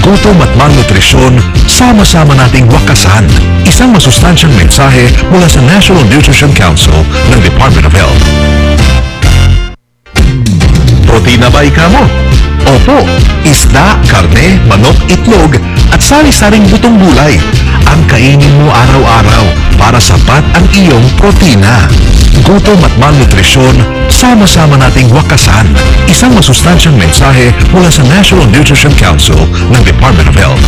gutom at malnutrisyon, sama-sama nating wakasan. Isang masustansyang mensahe mula sa National Nutrition Council ng Department of Health. Protina ba ika mo? Opo, isda, karne, manok, itlog at sari-saring butong gulay ang kainin mo araw-araw para sapat ang iyong protina. Gutom at malnutrisyon, sama-sama nating wakasan. Isang masustansyang mensahe mula sa National Nutrition Council ng Department of Health.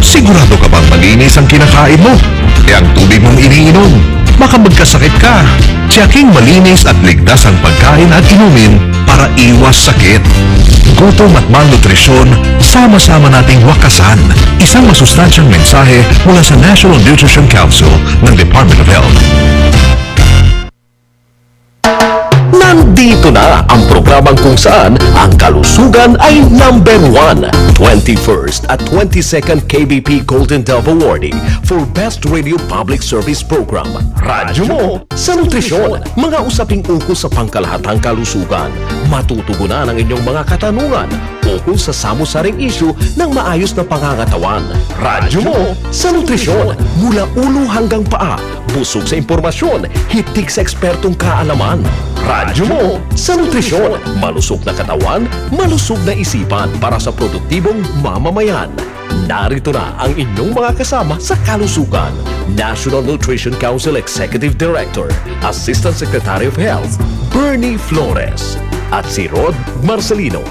Sigurado ka bang malinis ang kinakain mo? E ang tubig mong iniinom? Baka magkasakit ka. Tiyaking malinis at ligtas ang pagkain at inumin para iwas sakit. Gutom at malnutrisyon, sama-sama nating wakasan. Isang masustansyang mensahe mula sa National Nutrition Council ng Department of Health. Nandito na ang programang kung saan ang kalusugan ay number 1. 21st at 22nd KBP Golden Dove Awarding for Best Radio Public Service Program. Radyo mo sa nutrisyon. Mga usaping ukol sa pangkalahatang kalusugan. Matutugunan ang inyong mga katanungan ukol sa samu-saring issue ng maayos na pangangatawan. Radyo mo sa nutrisyon. Mula ulo hanggang paa. Busog sa impormasyon. Hitig sa ekspertong kaalaman. Radyo mo sa nutrisyon. Malusog na katawan, malusog na isipan para sa produktibong mamamayan. Narito na ang inyong mga kasama sa kalusugan. National Nutrition Council Executive Director, Assistant Secretary of Health, Bernie Flores, at si Rod Marcelino.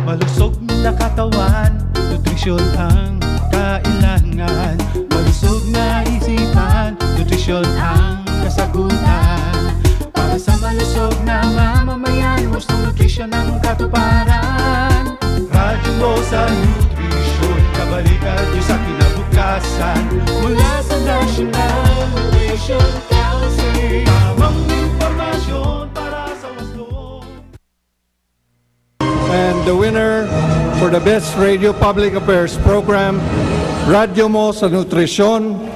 Malusog na katawan, nutrisyon ang kailangan. Malusog na isipan, nutrisyon ang kasagutan. Para sa malusog na mamamayan, gustong nutrisyon ang katuparan. Radyo mo sa nutrisyon, kabalikan niyo sa kinabukasan. Mula sa National Nutrition Council, tamang impormasyon para sa wasto. And the winner for the Best Radio Public Affairs Program, Radyo Mo sa Nutrisyon.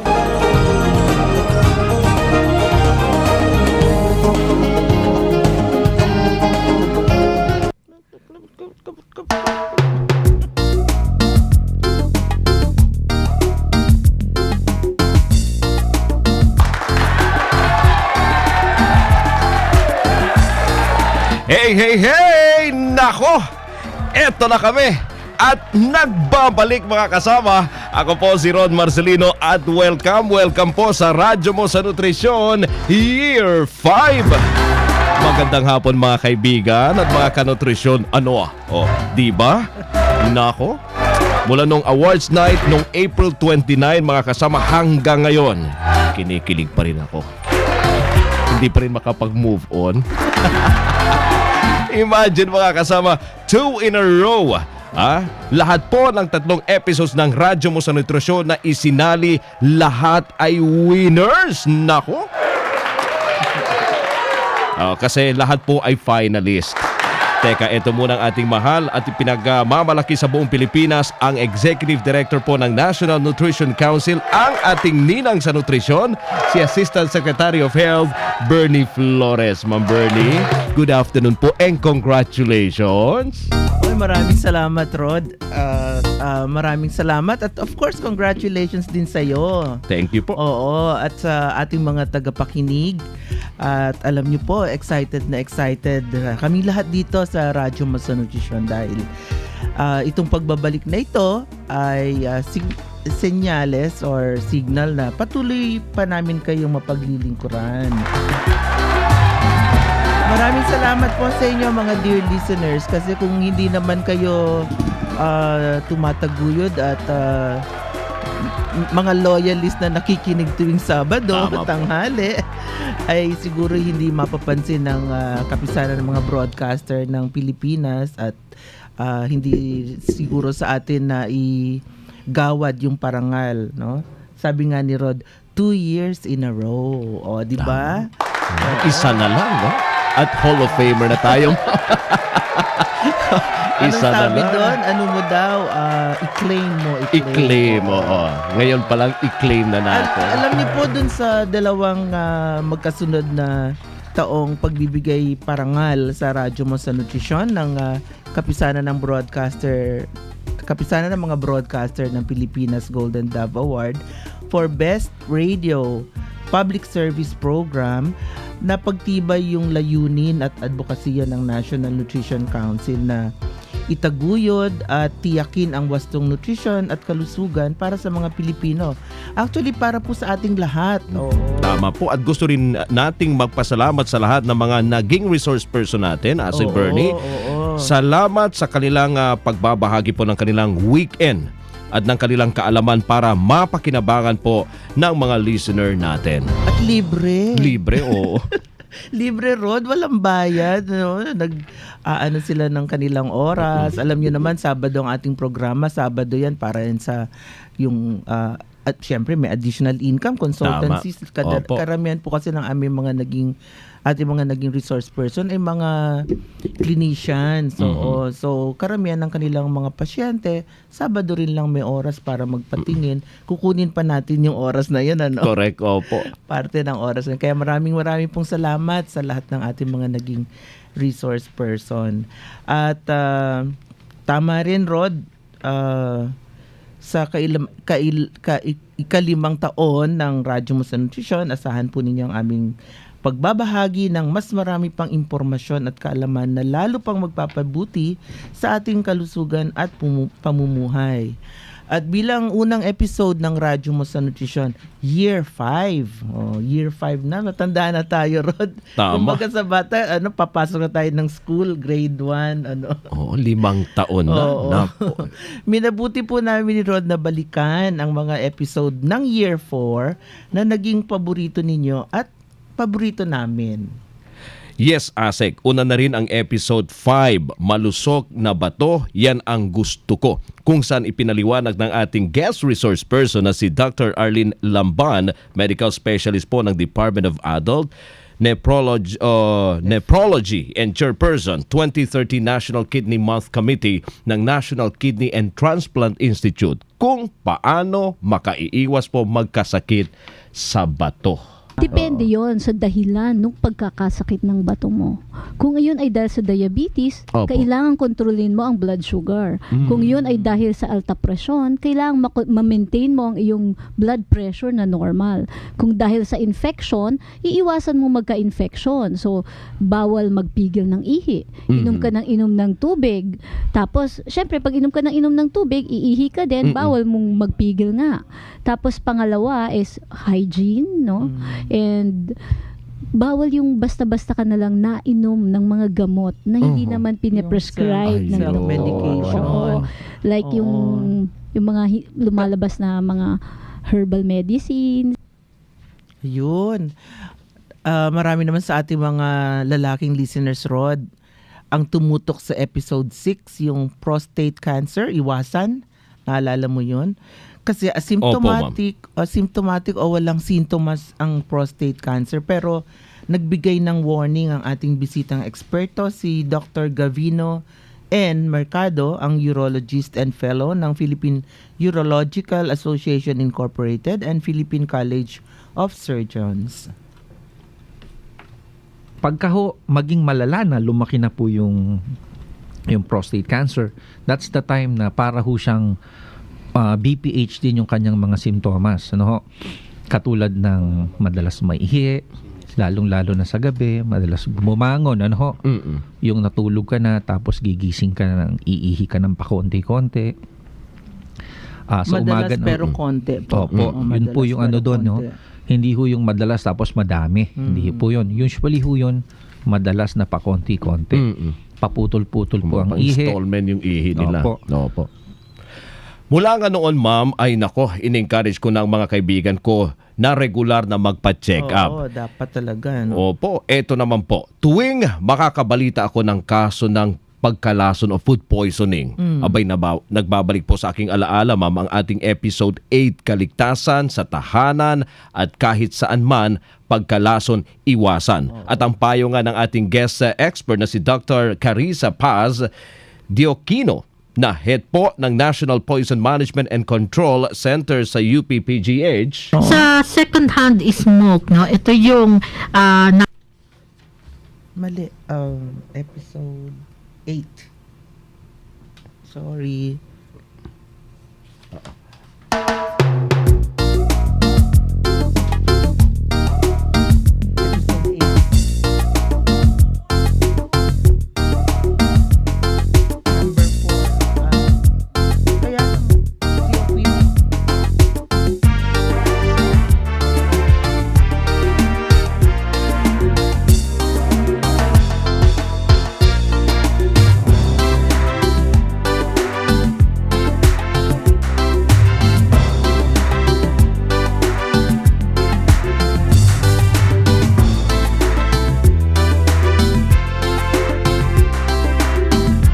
Hey, hey, hey! Nako! Eto na kami! At nagbabalik mga kasama. Ako po si Rod Marcelino at welcome po sa Radyo Mo sa Nutrisyon Year 5. Magandang hapon mga kaibigan at mga kanutrisyon. Ano di ba? Nako! Mula nung awards night nung April 29 mga kasama hanggang ngayon, kinikilig pa rin ako. Hindi pa rin makapag-move on. Imagine mga kasama, 2 in a row. Lahat po ng 3 episodes ng Radyo Mo sa Nutrisyon na isinali, lahat ay winners. Nako. Kasi lahat po ay finalist. Teka, ito muna ang ating mahal at pinagmamalaki sa buong Pilipinas, ang Executive Director po ng National Nutrition Council, ang ating ninang sa nutrisyon, si Assistant Secretary of Health, Bernie Flores. Ma'am Bernie, good afternoon po and congratulations. Maraming salamat, Rod. Maraming salamat at of course, congratulations din sa'yo. Thank you po. Oo, at sa ating mga tagapakinig. At alam niyo po, excited na excited kami lahat dito sa Radyo Mo sa Nutrisyon dahil itong pagbabalik na ito ay senyales or signal na patuloy pa namin kayong mapaglilingkuran. Maraming salamat po sa inyo mga dear listeners kasi kung hindi naman kayo tumataguyod at mga loyalist na nakikinig tuwing Sabado, tanghali, ay siguro hindi mapapansin ng kapisanan ng mga broadcaster ng Pilipinas at hindi siguro sa atin na igawad yung parangal, no? Sabi nga ni Rod, 2 years in a row. O, di ba? Isa na lang, no? At Hall of Famer na tayo. Anong sabi doon? Ano mo daw? I-claim mo. I-claim mo. Ngayon pa lang i-claim na natin. Alam niyo po doon sa dalawang magkasunod na taong pagbibigay parangal sa radyo mo sa nutrisyon ng kapisanan ng mga broadcaster ng Pilipinas Golden Dove Award for Best Radio Public Service Program na pagtibay yung layunin at advokasya ng National Nutrition Council na itaguyod at tiyakin ang wastong nutrisyon at kalusugan para sa mga Pilipino. Actually, para po sa ating lahat. Oo. Tama po. At gusto rin nating magpasalamat sa lahat ng mga naging resource person natin, Ate Bernie. Oo. Salamat sa kanilang pagbabahagi po ng kanilang weekend at ng kanilang kaalaman para mapakinabangan po ng mga listener natin. At libre. Libre, oo. Libre, Rod, walang bayad, no? Ano sila ng kanilang oras. Alam niyo naman, Sabado ang ating programa. Sabado yan para yan sa yung at syempre may additional income, consultancies. Opo. Karamihan po kasi ng aming mga naging resource person ay mga clinicians. So karamihan ng kanilang mga pasyente, Sabado rin lang may oras para magpatingin. Kukunin pa natin yung oras na yun, ano? Correct, opo. Parte ng oras. Kaya maraming pong salamat sa lahat ng ating mga naging resource person. At tama rin, Rod, sa ikalimang taon ng Radyo Mo sa Nutrisyon, asahan po ninyo ang aming pagbabahagi ng mas marami pang impormasyon at kaalaman na lalo pang magpapabuti sa ating kalusugan at pamumuhay. At bilang unang episode ng Radyo Mo sa Nutrisyon, Year 5. Year 5 na. Matandaan na tayo, Rod. Tama. Kumbaga sa bata, papasok na tayo ng school, grade 1. 5 taon na. Oo. Naku. Minabuti po namin ni Rod na balikan ang mga episode ng Year 4 na naging paborito ninyo at paborito namin. Yes, Asek. Una na rin ang episode 5, Malusog na Bato, Yan ang Gusto Ko, kung saan ipinaliwanag ng ating guest resource person na si Dr. Arlene Lamban, medical specialist po ng Department of Adult Nephrology and Chairperson, 2030 National Kidney Month Committee ng National Kidney and Transplant Institute, kung paano makaiiwas po magkasakit sa bato. Depende yon sa dahilan ng pagkakasakit ng bato mo. Kung iyon ay dahil sa diabetes, Opo. kailangan kontrolin mo ang blood sugar. Kung iyon ay dahil sa alta presyon, kailangan ma-maintain mo ang iyong blood pressure na normal. Kung dahil sa infection, iiwasan mo magka-infection. So, bawal magpigil ng ihi. Inom ka ng inom ng tubig. Tapos, syempre, pag inom ka ng inom ng tubig, iihi ka din, bawal mong magpigil nga. Tapos, pangalawa is hygiene, no? And bawal yung basta-basta ka na lang nainom ng mga gamot na hindi naman pine-prescribe Yung ng self-medication. Oo. Like yung mga lumalabas na mga herbal medicines. Yun. Marami naman sa ating mga lalaking listeners, Rod, ang tumutok sa episode 6, yung prostate cancer, iwasan. Naalala mo yun? Kasi asymptomatic o walang sintomas ang prostate cancer, pero nagbigay ng warning ang ating bisitang eksperto, si Dr. Gavino N. Mercado, ang urologist and fellow ng Philippine Urological Association Incorporated and Philippine College of Surgeons. Pagka maging malala na, lumaki na po yung prostate cancer, that's the time na para ho siyang BPH din yung kanyang mga simptomas, ano ho? Katulad ng madalas maihi, lalong-lalo na sa gabi, madalas bumangon, ano ho? Yung natulog ka na, tapos gigising ka na, iihi ka ng pakonti-konti. Sa Madalas umaga, pero konti po. Opo, yun po yung ano doon, no? Hindi ho yung madalas tapos madami. Hindi po yun. Usually ho yun, madalas na pakonti-konti. Paputol-putol po ang ihi. Installment yung ihi nila. Opo. Mula nga noon, ma'am, ay nako, in-encourage ko ng mga kaibigan ko na regular na magpa-check up. Oo, dapat talaga. No? Opo, eto naman po. Tuwing makakabalita ako ng kaso ng pagkalason o food poisoning, abay nagbabalik po sa aking alaala, ma'am, ang ating episode 8, Kaligtasan sa Tahanan at Kahit Saan Man, Pagkalason, Iwasan. At ang payo nga ng ating guest expert na si Dr. Carissa Paz Diokino, na head po ng National Poison Management and Control Center sa UPPGH. Sa second hand smoke, no, ito yung Mali. Episode 8. Sorry. Episode 8. Number 4. Kaya lang, si Aquino.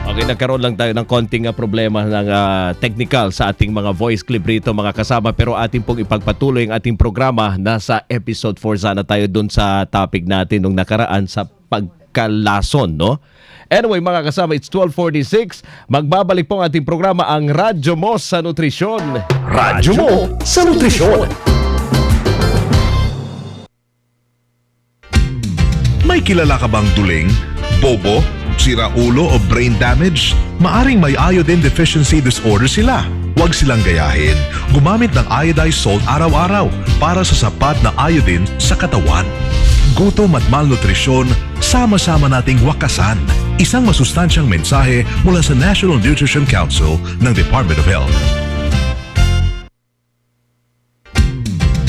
Okay, nagkaroon lang tayo ng konting problema ng technical sa ating mga voice clip rito mga kasama, pero ating pong ipagpatuloy ang ating programa. Nasa episode 4 sana tayo dun sa topic natin nung nakaraan sa pagkalason, no? Anyway mga kasama, it's 12:46. Magbabalik po ang ating programa, ang Radyo Mo sa Nutrisyon. Radyo mo sa nutrisyon. May kilala ka bang duling, bobo, sira ulo o brain damage? Maaring may iodine deficiency disorder sila. Huwag silang gayahin. Gumamit ng iodized salt araw-araw para sa sapat na iodine sa katawan. Gutom at malnutrisyon, sama-sama nating wakasan. Isang masustansyang mensahe mula sa National Nutrition Council ng Department of Health.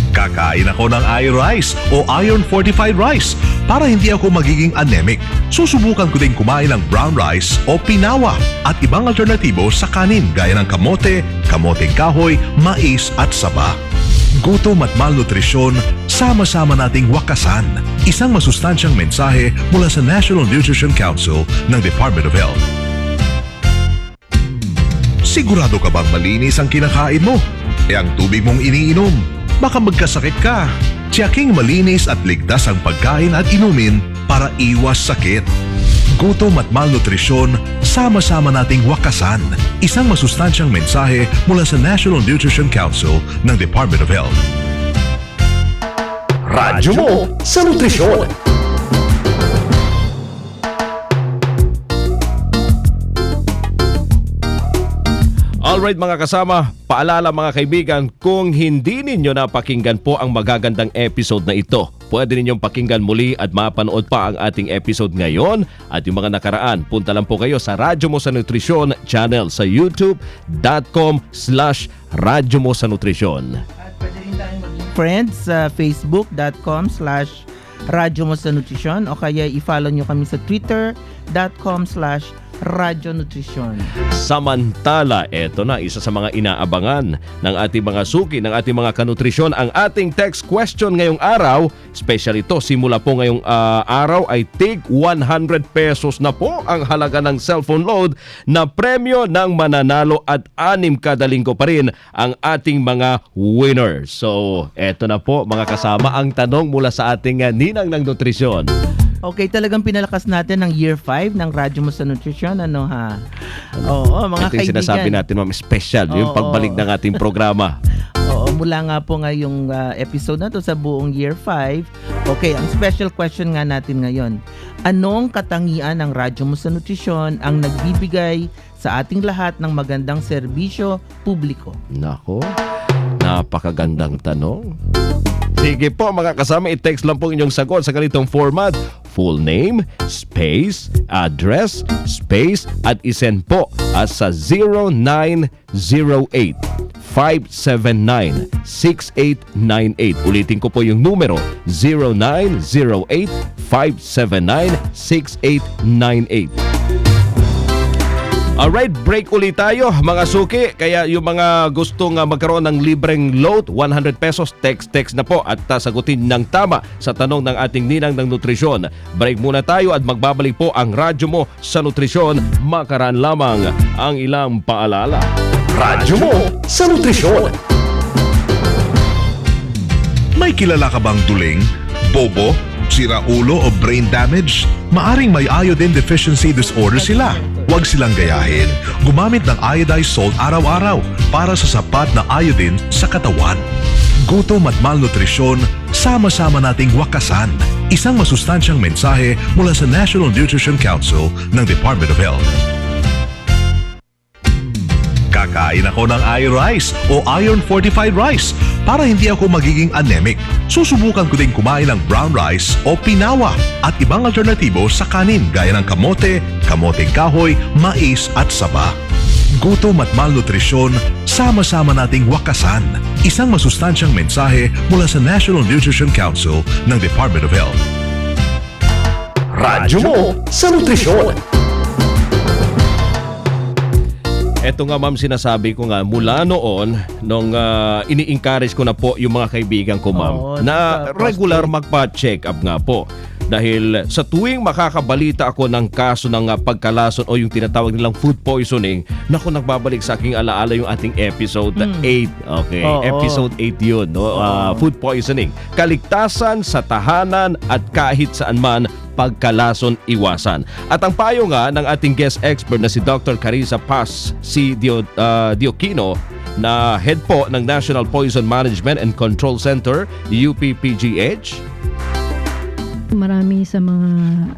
Kakain ako ng iron rice o iron fortified rice para hindi ako magiging anemic. Susubukan ko din kumain ng brown rice o pinawa at ibang alternatibo sa kanin gaya ng kamote, kamoteng kahoy, mais at saba. Gutom at malnutrisyon, sama-sama nating wakasan. Isang masustansyang mensahe mula sa National Nutrition Council ng Department of Health. Sigurado ka bang malinis ang kinakain mo? E ang tubig mong iniinom? Baka magkasakit ka. Tiyaking malinis at ligtas ang pagkain at inumin para iwas sakit. Gutom at malnutrisyon, sama-sama nating wakasan. Isang masustansyang mensahe mula sa National Nutrition Council ng Department of Health. Radyo mo sa nutrisyon. Alright mga kasama, paalala mga kaibigan, kung hindi ninyo napakinggan po ang magagandang episode na ito, pwede ninyong pakinggan muli at mapanood pa ang ating episode ngayon at yung mga nakaraan. Punta lang po kayo sa Radyo Mo sa Nutrisyon channel sa youtube.com/Radyo Mo sa Nutrisyon. At pwede rin tayong maging friends sa facebook.com/Radyo Mo sa Nutrisyon o kaya i-follow nyo kami sa twitter.com/Radyo Nutrisyon. Samantala, eto na, isa sa mga inaabangan ng ating mga suki, ng ating mga kanutrisyon, ang ating text question ngayong araw. Special ito, simula po ngayong araw ay tig 100 pesos na po ang halaga ng cellphone load na premyo ng mananalo at 6 kada linggo pa rin ang ating mga winners. So, eto na po mga kasama ang tanong mula sa ating ninang ng nutrisyon. Okay, talagang pinalakas natin ng Year 5 ng Radyo Mo sa Nutrisyon, ano ha? Oo, mga Ito yung kaibigan. sinasabi natin, ma'am, special, yung pagbalik ng ating programa. Oo, mula nga po ngayong episode na to sa buong Year 5. Okay, ang special question nga natin ngayon. Anong katangian ng Radyo Mo sa Nutrisyon ang nagbibigay sa ating lahat ng magandang serbisyo publiko? Nako, napakagandang tanong. Sige po mga kasama, i-text lang po inyong sagot sa ganitong format. Full name, space, address, space, at isend po sa 0908-579-6898. Ulitin ko po yung numero, 0908-579-6898. Alright, break ulit tayo mga suki. Kaya yung mga gustong magkaroon ng libreng load, 100 pesos, text na po at sagutin ng tama sa tanong ng ating ninang ng nutrisyon. Break muna tayo at magbabalik po ang Radyo Mo sa Nutrisyon. Makaraan lamang ang ilang paalala. Radyo mo sa nutrisyon. May kilala ka bang duling, bobo, sira ulo o brain damage? Maaring may iodine deficiency disorder sila. Huwag silang gayahin. Gumamit ng iodized salt araw-araw para sa sapat na iodine sa katawan. Gutom at malnutrisyon, sama-sama nating wakasan. Isang masustansyang mensahe mula sa National Nutrition Council ng Department of Health. Kakain ako ng iRice o Iron Fortified Rice para hindi ako magiging anemic. Susubukan ko din kumain ng brown rice o pinawa at ibang alternatibo sa kanin gaya ng kamote, kamoteng kahoy, mais at saba. Gutom at malnutrisyon, sama-sama nating wakasan. Isang masustansyang mensahe mula sa National Nutrition Council ng Department of Health. Radyo mo sa nutrisyon. Ito nga ma'am, sinasabi ko nga mula noon nung ini-encourage ko na po yung mga kaibigan ko ma'am Oo, na sa regular magpa-check up nga po. Dahil sa tuwing makakabalita ako ng kaso ng pagkalason o yung tinatawag nilang food poisoning, naku, nagbabalik sa aking alaala yung ating episode 8. Okay, Oo. episode 8 yun, no? Food poisoning. Kaligtasan sa tahanan at kahit saan man, pagkalason iwasan. At ang payo nga ng ating guest expert na si Dr. Carissa Paz Diokino, na head po ng National Poison Management and Control Center, UPPGH. Marami sa mga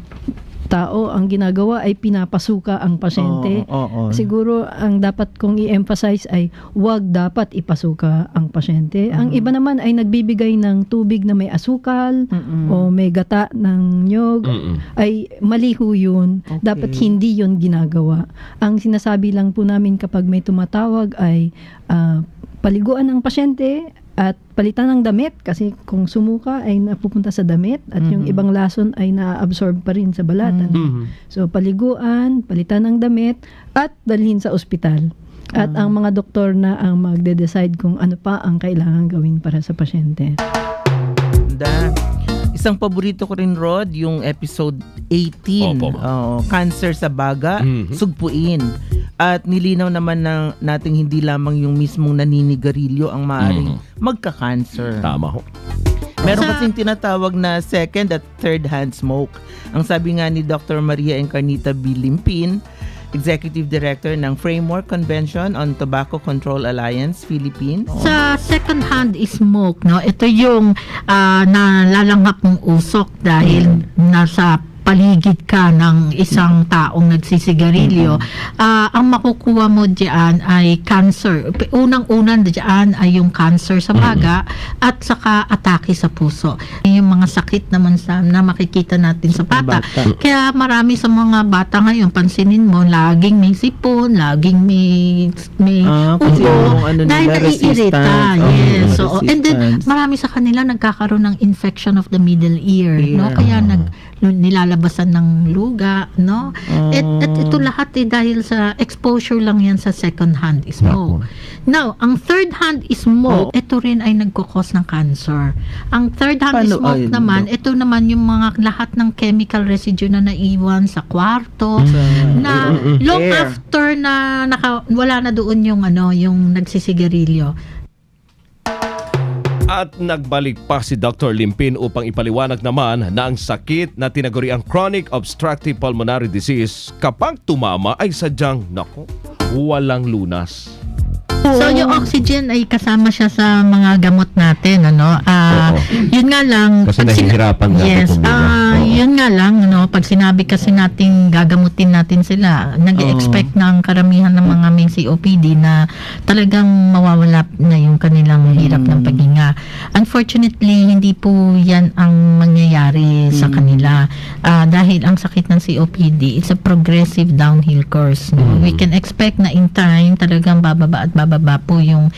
tao ang ginagawa ay pinapasuka ang pasyente. Oo. Siguro ang dapat kong i-emphasize ay wag dapat ipasuka ang pasyente. Ang iba naman ay nagbibigay ng tubig na may asukal o may gata ng nyog. Ay mali ho yun. Okay. Dapat hindi yun ginagawa. Ang sinasabi lang po namin kapag may tumatawag ay paliguan ang pasyente at palitan ng damit kasi kung sumuka ay napupunta sa damit at yung ibang lason ay na-absorb pa rin sa balatan. So paliguan, palitan ng damit at dalhin sa ospital. At ang mga doktor na ang magde-decide kung ano pa ang kailangan gawin para sa pasyente. Isang paborito ko rin, Rod, yung episode 18. Opo. Cancer sa baga, sugpuin. At nilinaw naman nating hindi lamang yung mismong naninigarilyo ang maaaring magka-cancer. Tama ho. Meron kasing tinatawag na second at third hand smoke. Ang sabi nga ni Dr. Maria Encarnita B. Limpin, Executive Director ng Framework Convention on Tobacco Control Alliance, Philippines. Sa second hand smoke, no, ito yung nalalanghap ng usok dahil nasa paligid ka ng isang taong nagsisigarilyo. Ang makukuha mo diyan ay cancer. Unang-unang diyan ay yung cancer sa baga at saka atake sa puso. Yung mga sakit naman na makikita natin sa bata. Kaya marami sa mga bata ngayon, pansinin mo, laging may sipon, laging may kasi ubo, yung ano dahil nila, naiirita. resistance. Yes. So, and then, Resistance. marami sa kanila nagkakaroon ng infection of the middle ear. No? Kaya nilalabasan ng luga, no? At ito lahat dahil sa exposure lang yan sa second hand smoke. Now, ang third hand smoke, ito rin ay nagkukos ng cancer. Ang third hand smoke naman, ito naman yung mga lahat ng chemical residue na naiwan sa kwarto, na long after na wala na doon yung yung nagsisigarilyo. At nagbalik pa si Dr. Limpin upang ipaliwanag naman na ang sakit na tinaguriang chronic obstructive pulmonary disease kapag tumama ay sadyang, walang lunas. So yung oxygen ay kasama siya sa mga gamot natin, yun nga lang Kasi pag nahihirapan nga yes, yun nga lang, pag sinabi kasi nating gagamutin natin sila, nag-expect ng karamihan ng mga may COPD na talagang mawawala na yung kanilang hirap ng paghinga. Unfortunately, hindi po yan ang mangyayari sa kanila. Dahil ang sakit ng COPD, it's a progressive downhill course. We can expect na in time talagang bababa at bababa po yung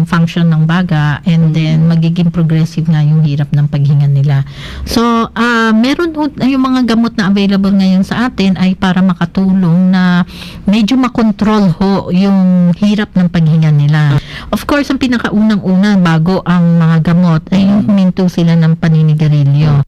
function ng baga, and then magiging progressive nga yung hirap ng paghinga nila. So, meron yung mga gamot na available ngayon sa atin ay para makatulong na medyo makontrol ho yung hirap ng paghinga nila. Of course, ang pinakaunang-una bago ang mga gamot ay yung huminto sila ng paninigarilyo.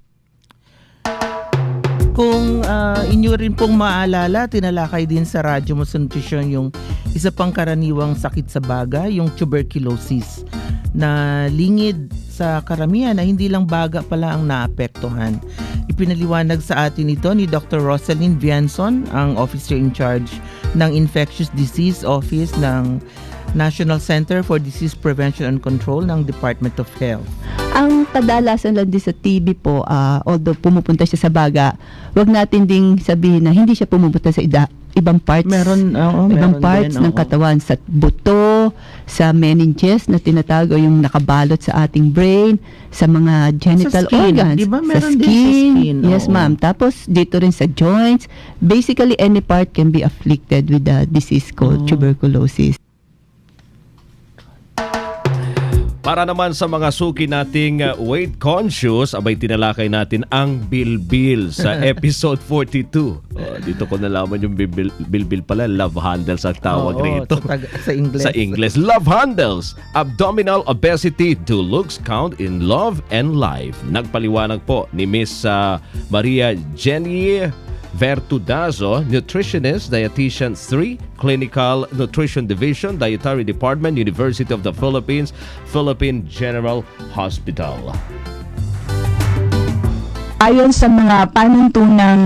Kung inyo rin pong maalala, tinalakay din sa Radyo Mo sa Nutrisyon yung isa pang karaniwang sakit sa baga, yung tuberculosis, na lingid sa karamihan na hindi lang baga pala ang naapektuhan. Ipinaliwanag sa atin ito ni Dr. Rosalind Vianson, ang officer in charge ng Infectious Disease Office ng National Center for Disease Prevention and Control ng Department of Health. Ang kadalasan lang din sa TB po, although pumupunta siya sa baga, wag natin ding sabihin na hindi siya pumupunta sa ibang parts. Meron parts din, ng katawan, sa buto, sa meninges na tinatawag o yung nakabalot sa ating brain, sa mga genital Sa skin. organs. Diba sa meron skin. din sa skin? Yes, Oo. ma'am. Tapos dito rin sa joints. Basically, any part can be afflicted with the disease called tuberculosis. Para naman sa mga suki nating weight conscious, abay tinalakay natin ang bilbil sa episode 42. Dito ko nalaman yung bilbil pala, love handles ang tawag rito. Sa English. Sa English, love handles. Abdominal obesity do looks count in love and life. Nagpaliwanag po ni Miss Maria Jenny Vertudazo, nutritionist, dietitian 3, Clinical Nutrition Division, Dietary Department, University of the Philippines, Philippine General Hospital. Ayon sa mga panuntunang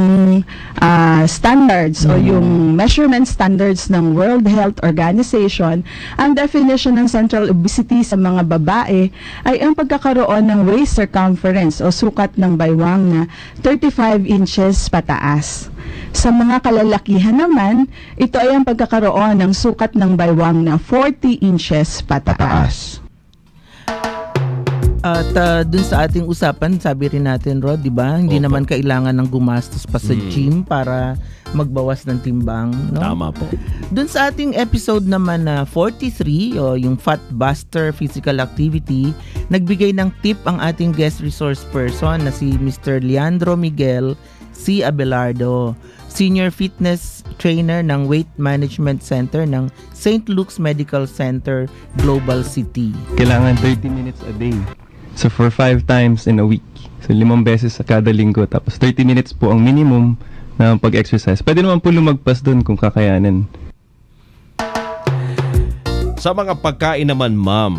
standards o yung measurement standards ng World Health Organization, ang definition ng central obesity sa mga babae ay ang pagkakaroon ng waist circumference o sukat ng baywang na 35 inches pataas. Sa mga kalalakihan naman, ito ay ang pagkakaroon ng sukat ng baywang na 40 inches pataas. At dun sa ating usapan, sabi rin natin, Rod, di ba? Hindi naman kailangan ng gumastos pa sa gym para magbawas ng timbang, no? Tama po. Dun sa ating episode naman na 43, o yung Fat Buster Physical Activity, nagbigay ng tip ang ating guest resource person na si Mr. Leandro Miguel C. Abelardo, Senior Fitness Trainer ng Weight Management Center ng St. Luke's Medical Center, Global City. Kailangan 30 minutes a day. So for 5 times in a week. So 5 beses sa kada linggo. Tapos 30 minutes po ang minimum na pag-exercise. Pwede naman po lumagpas doon kung kakayanin. Sa mga pagkain naman, ma'am,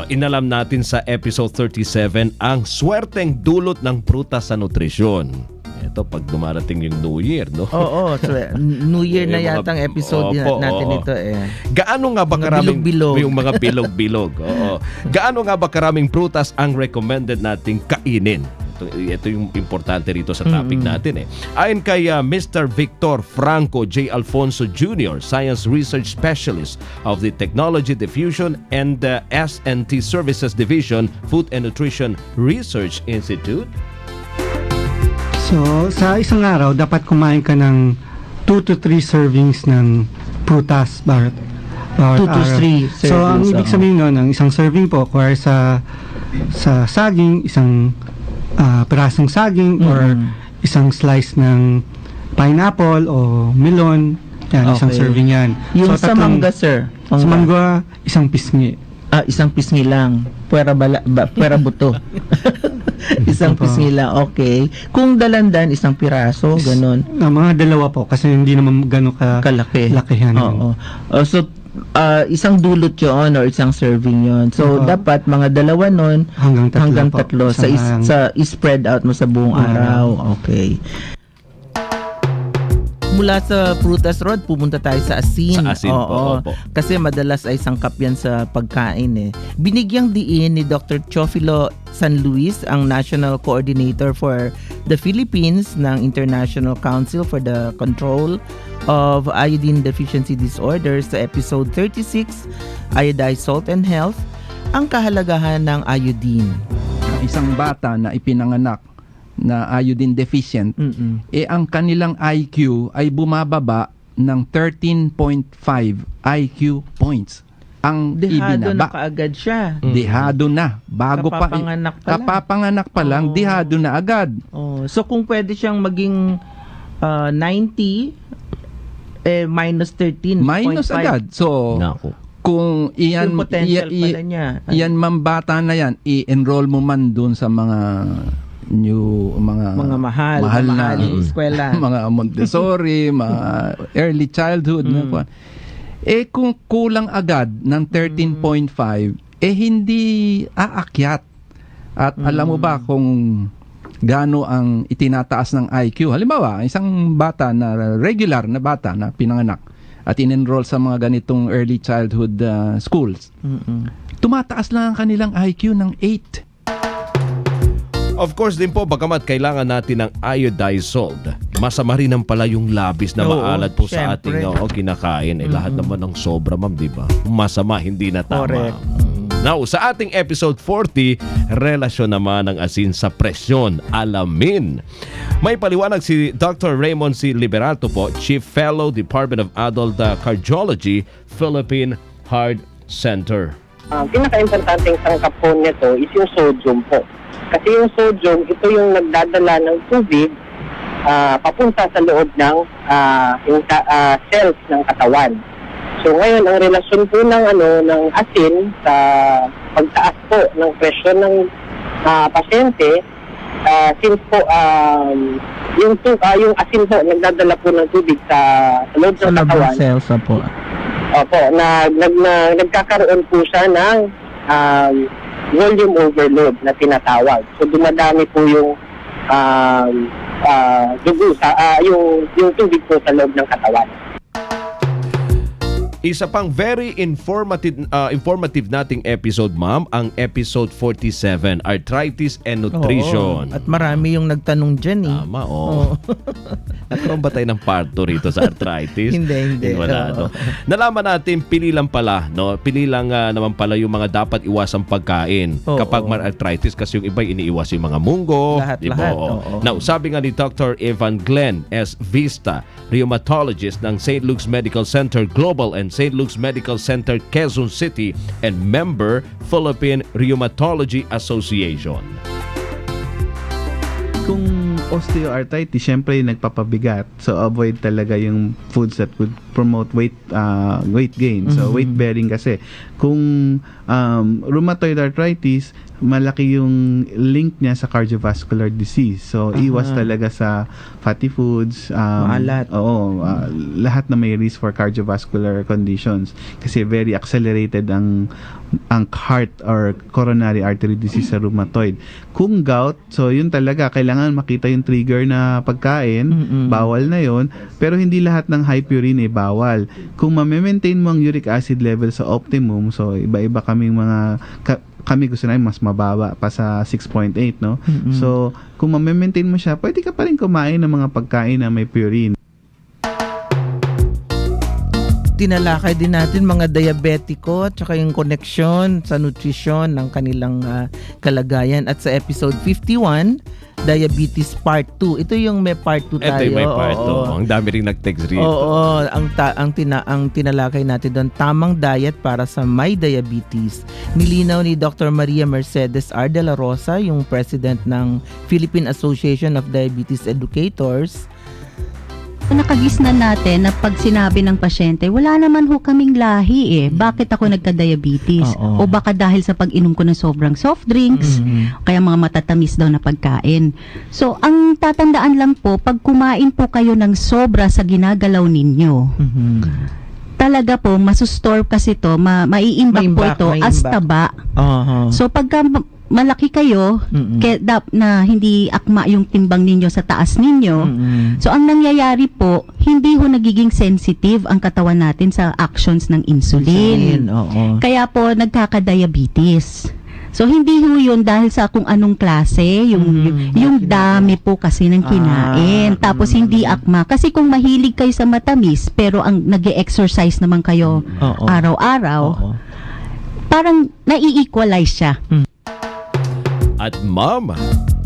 inalam natin sa episode 37 ang swerteng dulot ng prutas sa nutrisyon. Ito pag dumarating yung New Year, no? Oo, so New Year na yata ang episode natin ito eh. Gaano nga ba karaming bilog-bilog. yung mga bilog-bilog? Oo. Gaano nga ba karaming prutas ang recommended nating kainin? Ito yung importante rito sa topic natin eh. Ayon kay Mr. Victor Franco J. Alfonso Jr., Science Research Specialist of the Technology Diffusion and S&T Services Division, Food and Nutrition Research Institute. So, sa isang araw, dapat kumain ka ng 2 to 3 servings ng prutas bawat 2 to 3 araw. So, ang ibig sabihin nun, ang isang serving po, kaya sa saging, isang pirasong saging or isang slice ng pineapple o melon, yan, isang serving yan. Yung so, sa mangga, sir? Sa mangga, isang pisngi. Isang pisngi lang. Puwera buto. Isang pisngi lang, okay. Kung dalandan, isang piraso, ganun. Mga dalawa po, kasi hindi naman gano'n kalaki. Lakihan. Oo. So, isang dulot yun or isang serving yun. So, dapat mga dalawa nun hanggang tatlo. Sa spread out mo sa buong araw. Okay. Mula sa prutas, Rod, pumunta tayo sa asin. Sa asin po. Kasi madalas ay sangkap yan sa pagkain eh. Binigyang diin ni Dr. Chofilo San Luis, ang National Coordinator for the Philippines ng International Council for the Control of Iodine Deficiency Disorders sa episode 36, Iodized Salt and Health, ang kahalagahan ng iodine. Isang bata na ipinanganak na iodine deficient, ang kanilang IQ ay bumababa ng 13.5 IQ points. Ang dehado ibinaba. Na kaagad siya. Dehado na. Bago kapapanganak pa lang, dehado na agad. So kung pwede siyang maging 90, minus 13.5. Minus agad. So, kung iyan, yan mambata na yan, i-enroll mo man dun sa mga mahal na eskwela, mga Montessori, mga early childhood, kung kulang agad ng 13.5, hindi aakyat. At alam mo ba kung gaano ang itinataas ng IQ? Halimbawa, isang bata na regular na bata na pinanganak at in-enroll sa mga ganitong early childhood schools, tumataas lang ang kanilang IQ ng 8. Of course din po, bagamat kailangan natin ng iodized salt, masama rin ang pala yung labis na maalat po sa ating kinakain. Lahat naman ng sobra, ma'am, di ba? Masama, hindi na tama. Correct. Now, sa ating episode 40, relasyon naman ng asin sa presyon. Alamin. May paliwanag si Dr. Raymond C. Liberato po, Chief Fellow, Department of Adult Cardiology, Philippine Heart Center. Ang pinaka-importanteng sangkap po nito is yung sodium po. Kasi yung sodium, ito yung nagdadala ng tubig papunta sa loob ng cells ng katawan. So ngayon, ang relasyon po ng asin sa pagtaas po ng presyon ng pasyente, since po yung asin po nagdadala po ng tubig sa loob ng katawan. Cells po. Opo, nagkakaroon po siya ng volume overload na tinatawag. So dumadami po yung dugo yung tubig po sa loob ng katawan. Isa pang very informative nating episode, ma'am, ang episode 47, Arthritis and Nutrition. Oo. At marami yung nagtanong dyan eh. Tama, Nagkaroon ba tayo ng part 2 rito sa arthritis? Hindi. Wala, no? Nalaman natin, pili lang pala, no? Pili lang naman pala yung mga dapat iwasang pagkain kapag may arthritis, kasi yung iba iniiwas yung mga munggo. Lahat. Now, sabi nga ni Dr. Evan Glenn S. Vista, rheumatologist ng St. Luke's Medical Center Global and St. Luke's Medical Center Quezon City and member Philippine Rheumatology Association. Kung osteoarthritis, syempre nagpapabigat. So avoid talaga yung foods that would promote weight gain. So weight bearing kasi. Kung rheumatoid arthritis, malaki yung link niya sa cardiovascular disease. So iwas talaga sa fatty foods, maalat. Lahat na may risk for cardiovascular conditions kasi very accelerated ang heart or coronary artery disease sa rheumatoid. Kung gout, so yun talaga kailangan makita yung trigger na pagkain, bawal na yun, pero hindi lahat ng high purine ay bawal. Kung ma-maintain mo ang uric acid level sa optimum, so iba-iba kaming mga kami gusto namin mas mababa pa sa 6.8, no? So, kung ma-maintain mo siya, pwede ka pa rin kumain ng mga pagkain na may purine. Tinalakay din natin mga diabetiko at saka yung koneksyon sa nutrisyon ng kanilang kalagayan. At sa episode 51, Diabetes Part 2. Ito yung may Part 2 tayo. Ito yung may Part 2. Ang dami rin nag-text rito. Oo. Ang tinalakay natin doon, tamang diet para sa may diabetes. Nilinaw ni Dr. Maria Mercedes R. De La Rosa, yung president ng Philippine Association of Diabetes Educators. Nakagisnan natin na pag sinabi ng pasyente, wala naman ho kaming lahi bakit ako nagka-diabetes? O baka dahil sa pag-inom ko ng sobrang soft drinks, kaya mga matatamis daw na pagkain. So, ang tatandaan lang po, pag kumain po kayo ng sobra sa ginagalaw ninyo, talaga po, masustorb kasi to, maiimbak po ito as taba. So, pagka malaki kayo, na hindi akma yung timbang ninyo sa taas ninyo. So, ang nangyayari po, hindi ho nagiging sensitive ang katawan natin sa actions ng insulin. Kaya po, nagkaka-diabetes. So, hindi ho yun dahil sa kung anong klase, yung dami po kasi ng kinain. Tapos, hindi akma. Kasi kung mahilig kayo sa matamis, pero ang nag-e-exercise naman kayo araw-araw, parang nai-equalize siya. At ma'am,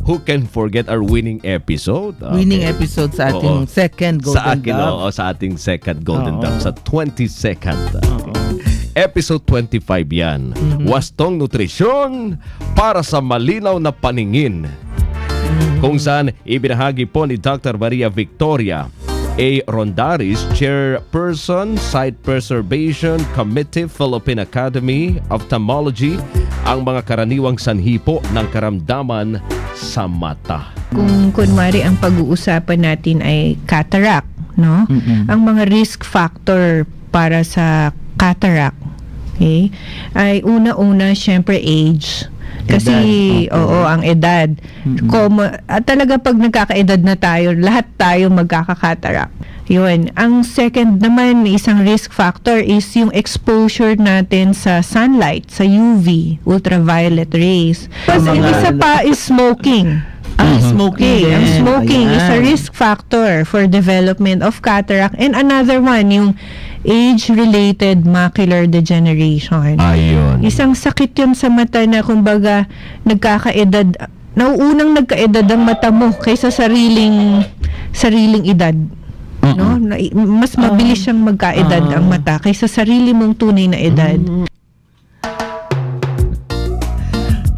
who can forget our winning episode? Winning episode sa ating second Golden Dove. Sa ating second Golden Dove, sa 22nd. Episode 25 yan. Wastong nutrisyon para sa malinaw na paningin. Kung saan ibinahagi po ni Dr. Maria Victoria A. Rondaris, Chairperson, Sight Preservation Committee, Philippine Academy of Ophthalmology, ang mga karaniwang sanhi po ng karamdaman sa mata. Kung kunwari ang pag-uusapan natin ay cataract, no? Ang mga risk factor para sa cataract, ay una-una syempre age. Kasi ang edad. Talaga pag nagkakaedad na tayo, lahat tayo magkaka-cataract. Yun. Ang second naman, isang risk factor is yung exposure natin sa sunlight, sa UV, ultraviolet rays. Tapos isa pa is smoking. Smoking. Ang smoking is a Ayan. risk factor for development of cataract. And another one, yung age-related macular degeneration. Ayun. Isang sakit yun sa mata na kumbaga nagkakaedad, nauunang nagkaedad ang mata mo kaysa sariling edad. No? Mas mabilis siyang magkaedad ang mata kaysa sarili mong tunay na edad.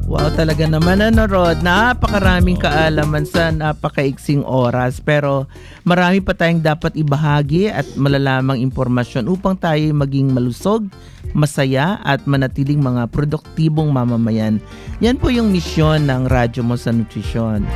Wow, talaga naman Rod. Napakaraming kaalaman sa napakaiksing oras. Pero marami pa tayong dapat ibahagi at malalamang impormasyon upang tayo maging malusog, masaya at manatiling mga produktibong mamamayan. Yan po yung misyon ng Radyo Mo sa Nutrisyon.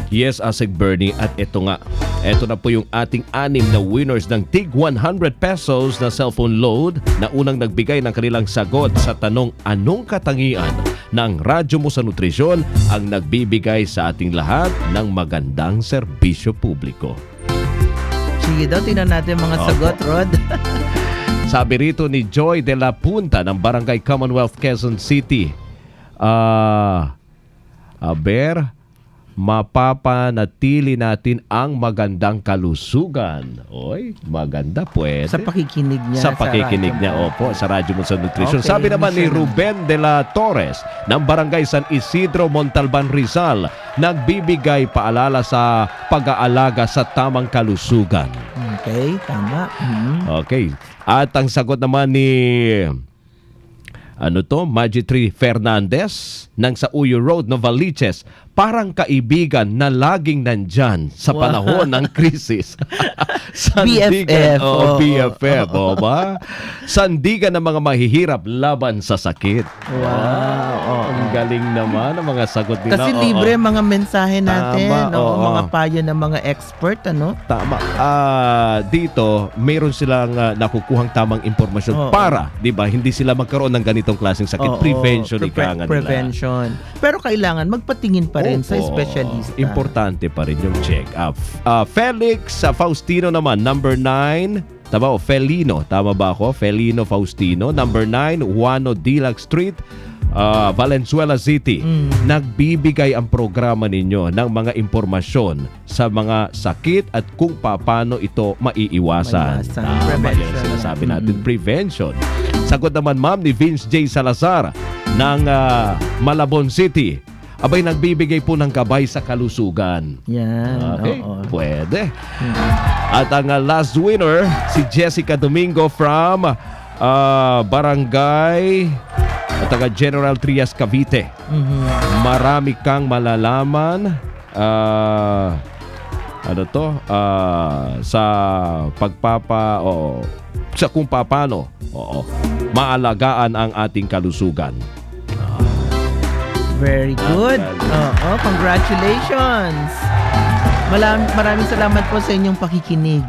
Yes, Asik Bernie, at ito nga. Ito na po yung ating 6 na winners ng tig 100 pesos na cellphone load na unang nagbigay ng kanilang sagot sa tanong anong katangian ng Radyo Mo sa Nutrisyon ang nagbibigay sa ating lahat ng magandang serbisyo publiko. Sige daw, tingnan natin mga sagot, Rod. Sabi rito ni Joy de la Punta ng Barangay Commonwealth, Quezon City. Mapapanatili natin ang magandang kalusugan. Oy, maganda, pwede. Sa pakikinig niya. Sa pakikinig niya, opo, sa Radyo Mo sa Nutrisyon. Okay, Sabi naman ni Ruben de la Torres ng Barangay San Isidro, Montalban, Rizal, nagbibigay paalala sa pag-aalaga sa tamang kalusugan. Okay, tama. Okay. At ang sagot naman ni Magitri Fernandez ng sa Uyo Road, Novaliches, parang kaibigan na laging nandyan sa panahon ng krisis. BFF. BFF. Ba? Sandigan ng mga mahihirap laban sa sakit. Wow. Ang galing naman ang mga sagot nila. Kasi libre mga mensahe natin. Tama, mga payo ng mga expert. Tama. Dito, mayroon silang nakukuhang tamang impormasyon para, di ba, hindi sila magkaroon ng ganitong klaseng sakit. Prevention, ika nga nila. Prevention. Pero kailangan magpatingin pa rin sa specialista. Importante pa rin yung check-up. Felix Faustino naman, number 9. Tama, Felino. Tama ba ako? Felino Faustino. Number 9, Juano Dilac Street, Valenzuela City. Nagbibigay ang programa ninyo ng mga impormasyon sa mga sakit at kung paano ito maiiwasan. Tama, yan sinasabi natin, prevention. Sagot naman, ma'am, ni Vince J. Salazar ng Malabon City. Abay, nagbibigay po ng gabay sa kalusugan. Yan. Okay, pwede. At ang last winner, si Jessica Domingo from Barangay taga General Trias, Cavite. Marami kang malalaman sa sa kung paano maalagaan ang ating kalusugan. Very good. Congratulations. Maraming salamat po sa inyong pakikinig.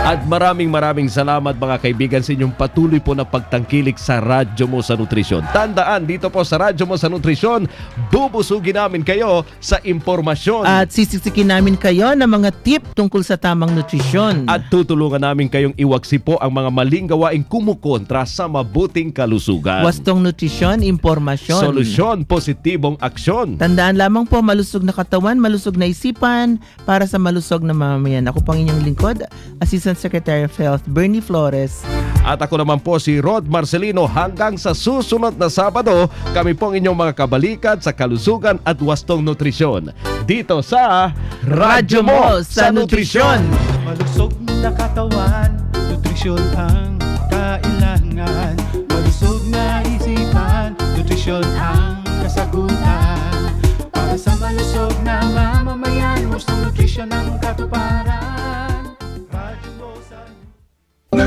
At maraming salamat mga kaibigan sa inyong patuloy po na pagtangkilik sa Radyo Mo sa Nutrisyon. Tandaan, dito po sa Radyo Mo sa Nutrisyon, bubusugin namin kayo sa impormasyon. At sisiksikin namin kayo ng mga tip tungkol sa tamang nutrisyon. At tutulungan namin kayong iwaksi po ang mga maling gawaing kumukontra sa mabuting kalusugan. Wastong nutrisyon, impormasyon. Solusyon, positibong aksyon. Tandaan lamang po, malusog na katawan, malusog na isipan, para sa malusog na mamamayan. Ako pang inyong lingkod, Assistant Secretary of Health, Bernie Flores. At ako naman po si Rod Marcelino. Hanggang sa susunod na Sabado, kami pong inyong mga kabalikat sa kalusugan at wastong nutrisyon. Dito sa Radyo Mo sa Nutrisyon. Malusog na katawan, nutrisyon ang kailangan. Malusog na isipan, nutrisyon ang kasagutan. Para sa malusog na mamamayan, wastong nutrisyon ang katuparan.